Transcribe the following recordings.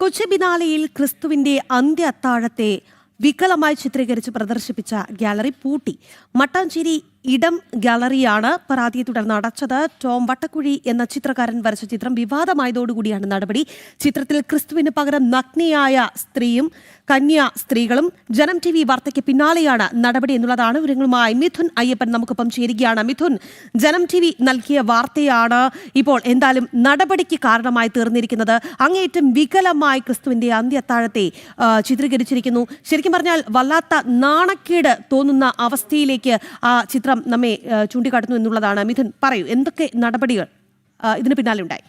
കൊച്ചി ബിനാലയിൽ ക്രിസ്തുവിന്റെ അന്ത്യ അത്താഴത്തെ വികലമായി ചിത്രീകരിച്ച് പ്രദർശിപ്പിച്ച ഗാലറി പൂട്ടി. മട്ടാഞ്ചേരി ഇടം ഗാലറിയാണ് പരാതിയെ തുടർന്ന് അടച്ചത്. ടോം വട്ടക്കുഴി എന്ന ചിത്രകാരൻ വരച്ച ചിത്രം വിവാദമായതോടുകൂടിയാണ് നടപടി. ചിത്രത്തിൽ ക്രിസ്തുവിന് പകരം നഗ്നയായ സ്ത്രീയും കന്യാ സ്ത്രീകളും. ജനം TV വാർത്തയ്ക്ക് പിന്നാലെയാണ് നടപടി എന്നുള്ളതാണ്. വിവരങ്ങളുമായി മിഥുൻ അയ്യപ്പൻ നമുക്കൊപ്പം ചേരുകയാണ്. മിഥുൻ, ജനം TV നൽകിയ വാർത്തയാണ് ഇപ്പോൾ എന്തായാലും നടപടിക്ക് കാരണമായി തീർന്നിരിക്കുന്നത്. അങ്ങേയറ്റം വികലമായി ക്രിസ്തുവിന്റെ അന്ത്യ അത്താഴത്തെ ചിത്രീകരിച്ചിരിക്കുന്നു. ശരിക്കും പറഞ്ഞാൽ വല്ലാത്ത നാണക്കേട് തോന്നുന്ന അവസ്ഥയിലേക്ക് ആ ചിത്രം നമ്മെ ചൂണ്ടിക്കാട്ടുന്നു എന്നുള്ളതാണ്. മിഥുൻ, പറയൂ, എന്തൊക്കെ നടപടികൾ ഇതിന് പിന്നാലെ ഉണ്ടായി?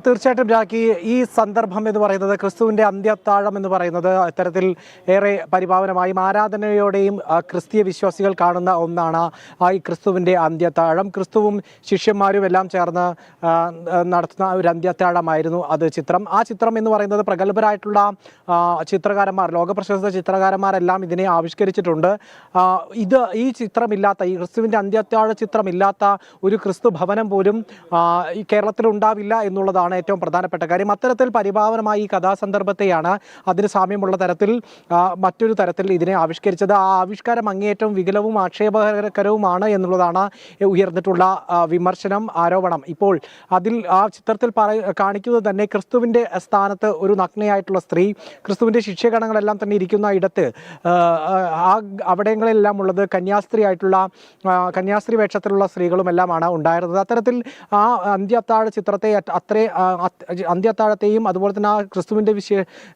തീർച്ചയായിട്ടും രാഖി, ഈ സന്ദർഭം എന്ന് പറയുന്നത് ക്രിസ്തുവിൻ്റെ അന്ത്യത്താഴം എന്ന് പറയുന്നത് ഇത്തരത്തിൽ ഏറെ പരിപാവനമായും ആരാധനയോടെയും ക്രിസ്തീയ വിശ്വാസികൾ കാണുന്ന ഒന്നാണ് ഈ ക്രിസ്തുവിൻ്റെ അന്ത്യത്താഴം. ക്രിസ്തുവും ശിഷ്യന്മാരും എല്ലാം ചേർന്ന് നടത്തുന്ന ഒരു അന്ത്യത്താഴമായിരുന്നു അത് ചിത്രം. ആ ചിത്രം എന്ന് പറയുന്നത് പ്രഗത്ഭരായിട്ടുള്ള ചിത്രകാരന്മാർ, ലോകപ്രശസ്ത ചിത്രകാരന്മാരെല്ലാം ഇതിനെ ആവിഷ്കരിച്ചിട്ടുണ്ട്. ഈ ചിത്രമില്ലാത്ത, ഈ ക്രിസ്തുവിൻ്റെ അന്ത്യത്താഴ ചിത്രമില്ലാത്ത ഒരു ക്രിസ്തു ഭവനം പോലും ഈ കേരളത്തിലുണ്ടാവില്ല എന്നുള്ളത് ഏറ്റവും പ്രധാനപ്പെട്ട കാര്യം. അത്തരത്തിൽ പരിഭാവനമായി ഈ കഥാസന്ദർഭത്തെയാണ് അതിന് സാമ്യമുള്ള തരത്തിൽ മറ്റൊരു തരത്തിൽ ഇതിനെ ആവിഷ്കരിച്ചത്. ആ ആവിഷ്കാരം അങ്ങേയറ്റം വികലവും ആക്ഷേപകരവുമാണ് എന്നുള്ളതാണ് ഉയർന്നിട്ടുള്ള വിമർശനം, ആരോപണം. ഇപ്പോൾ അതിൽ ആ ചിത്രത്തിൽ കാണിക്കുന്നത് തന്നെ ക്രിസ്തുവിൻ്റെ സ്ഥാനത്ത് ഒരു നഗ്നയായിട്ടുള്ള സ്ത്രീ, ക്രിസ്തുവിൻ്റെ ശിഷ്യഗണങ്ങളെല്ലാം തന്നെ ഇരിക്കുന്ന ഇടത്ത് അവിടങ്ങളിലെല്ലാം ഉള്ളത് കന്യാസ്ത്രീ വേഷത്തിലുള്ള സ്ത്രീകളും എല്ലാമാണ് ഉണ്ടായിരുന്നത്. അത്തരത്തിൽ ആ അന്ത്യത്താഴ ചിത്രത്തെ അന്ത്യത്താഴത്തെയും അതുപോലെ തന്നെ ആ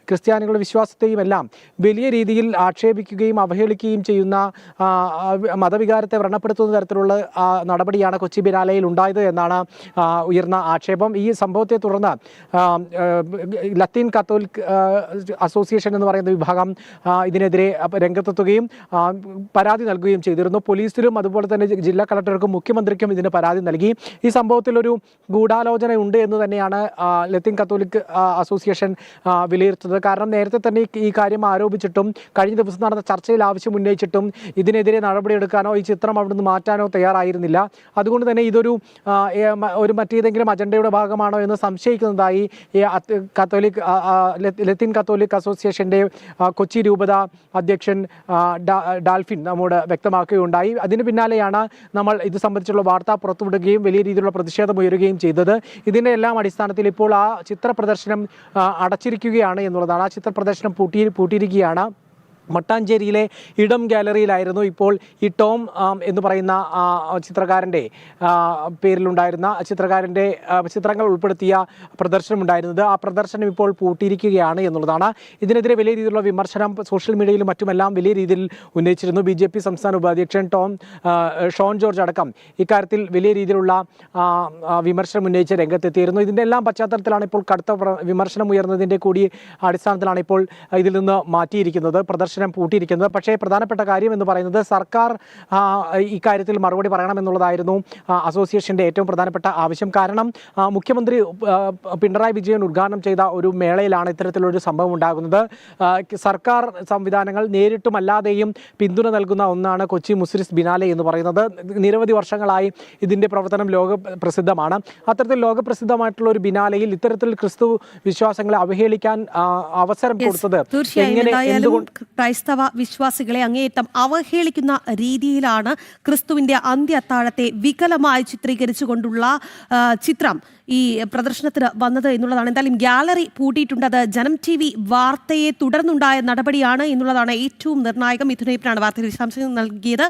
ക്രിസ്ത്യാനികളുടെ വിശ്വാസത്തെയും എല്ലാം വലിയ രീതിയിൽ ആക്ഷേപിക്കുകയും അവഹേളിക്കുകയും ചെയ്യുന്ന മതവികാരത്തെ വ്രണപ്പെടുത്തുന്ന തരത്തിലുള്ള നടപടിയാണ് കൊച്ചി ബിനാലയിൽ ഉണ്ടായത് എന്നാണ് ഉയർന്ന ആക്ഷേപം. ഈ സംഭവത്തെ തുടർന്ന് ലത്തീൻ കത്തോലിക് അസോസിയേഷൻ എന്ന് പറയുന്ന വിഭാഗം ഇതിനെതിരെ രംഗത്തെത്തുകയും പരാതി നൽകുകയും ചെയ്തിരുന്നു. പോലീസിലും അതുപോലെ തന്നെ ജില്ലാ കളക്ടർക്കും മുഖ്യമന്ത്രിക്കും ഇതിന് പരാതി നൽകി. ഈ സംഭവത്തിൽ ഒരു ഗൂഢാലോചന ഉണ്ട് എന്ന് തന്നെയാണ് ലത്തീൻ കത്തോലിക് അസോസിയേഷൻ വിലയിരുത്തുന്നത്. കാരണം നേരത്തെ തന്നെ ഈ കാര്യം ആരോപിച്ചിട്ടും കഴിഞ്ഞ ദിവസം നടന്ന ചർച്ചയിൽ ആവശ്യം ഉന്നയിച്ചിട്ടും ഇതിനെതിരെ നടപടിയെടുക്കാനോ ഈ ചിത്രം അവിടുന്ന് മാറ്റാനോ തയ്യാറായിരുന്നില്ല. അതുകൊണ്ട് തന്നെ ഇതൊരു മറ്റേതെങ്കിലും അജണ്ടയുടെ ഭാഗമാണോ എന്ന് സംശയിക്കുന്നതായി ലത്തീൻ കത്തോലിക് അസോസിയേഷൻ്റെ കൊച്ചി രൂപത അധ്യക്ഷൻ ഡാൽഫിൻ നമ്മോട് വ്യക്തമാക്കുകയുണ്ടായി. അതിന് പിന്നാലെയാണ് നമ്മൾ ഇത് സംബന്ധിച്ചുള്ള വാർത്ത പുറത്തുവിടുകയും വലിയ രീതിയിലുള്ള പ്രതിഷേധം ഉയരുകയും ചെയ്തത്. ഇതിൻ്റെ എല്ലാം അടിസ്ഥാനത്തിൽ ഇപ്പോൾ ആ ചിത്ര പ്രദർശനം അടച്ചിരിക്കുകയാണ് എന്നുള്ളതാണ്. ആ ചിത്ര പ്രദർശനം പൂട്ടിയിരിക്കുകയാണ്. മട്ടാഞ്ചേരിയിലെ ഇടം ഗാലറിയിലായിരുന്നു ഇപ്പോൾ ഈ ടോം എന്ന് പറയുന്ന ചിത്രകാരൻ്റെ പേരിലുണ്ടായിരുന്ന ചിത്രകാരൻ്റെ ചിത്രങ്ങൾ ഉൾപ്പെടുത്തിയ പ്രദർശനം ഉണ്ടായിരുന്നത്. ആ പ്രദർശനം ഇപ്പോൾ പൂട്ടിയിരിക്കുകയാണ് എന്നുള്ളതാണ്. ഇതിനെതിരെ വലിയ രീതിയിലുള്ള വിമർശനം സോഷ്യൽ മീഡിയയിലും മറ്റുമെല്ലാം വലിയ രീതിയിൽ ഉന്നയിച്ചിരുന്നു. BJP സംസ്ഥാന ഉപാധ്യക്ഷൻ ഷോൺ ജോർജ് അടക്കം ഇക്കാര്യത്തിൽ വലിയ രീതിയിലുള്ള വിമർശനം ഉന്നയിച്ച് രംഗത്തെത്തിയിരുന്നു. ഇതിൻ്റെ എല്ലാം പശ്ചാത്തലത്തിലാണ് ഇപ്പോൾ കടുത്ത വിമർശനം ഉയർന്നതിൻ്റെ കൂടി അടിസ്ഥാനത്തിലാണ് ഇപ്പോൾ ഇതിൽ നിന്ന് മാറ്റിയിരിക്കുന്നത്, പ്രദർശനം പൂട്ടിയിരിക്കുന്നത്. പക്ഷേ പ്രധാനപ്പെട്ട കാര്യം എന്ന് പറയുന്നത് സർക്കാർ ഇക്കാര്യത്തിൽ മറുപടി പറയണമെന്നുള്ളതായിരുന്നു അസോസിയേഷൻ്റെ ഏറ്റവും പ്രധാനപ്പെട്ട ആവശ്യം. കാരണം മുഖ്യമന്ത്രി പിണറായി വിജയൻ ഉദ്ഘാടനം ചെയ്ത ഒരു മേളയിലാണ് ഇത്തരത്തിലൊരു സംഭവം ഉണ്ടാകുന്നത്. സർക്കാർ സംവിധാനങ്ങൾ നേരിട്ടും അല്ലാതെയും പിന്തുണ നൽകുന്ന ഒന്നാണ് കൊച്ചി മുസ്ലിസ് ബിനാലെ എന്ന് പറയുന്നത്. നിരവധി വർഷങ്ങളായി ഇതിൻ്റെ പ്രവർത്തനം ലോകപ്രസിദ്ധമാണ്. അത്തരത്തിൽ ലോകപ്രസിദ്ധമായിട്ടുള്ള ഒരു ബിനാലയിൽ ഇത്തരത്തിൽ ക്രിസ്തു വിശ്വാസങ്ങളെ അവഹേളിക്കാൻ അവസരം കൊടുത്തത് എങ്ങനെ, എന്തുകൊണ്ട്? ക്രൈസ്തവ വിശ്വാസികളെ അങ്ങേയറ്റം അവഹേളിക്കുന്ന രീതിയിലാണ് ക്രിസ്തുവിന്റെ അന്ത്യ അത്താഴത്തെ വികലമായി ചിത്രീകരിച്ചുകൊണ്ടുള്ള ചിത്രം ഈ പ്രദർശനത്തിന് വന്നത് എന്നുള്ളതാണ്. എന്തായാലും ഗാലറി പൂട്ടിയിട്ടുണ്ട്. അത് ജനം TV വാർത്തയെ തുടർന്നുണ്ടായ നടപടിയാണ് എന്നുള്ളതാണ് ഏറ്റവും നിർണായകം. മിഥുനയ്യപ്പനാണ് വാർത്തയിൽ വിശദാംശങ്ങൾ നൽകിയത്.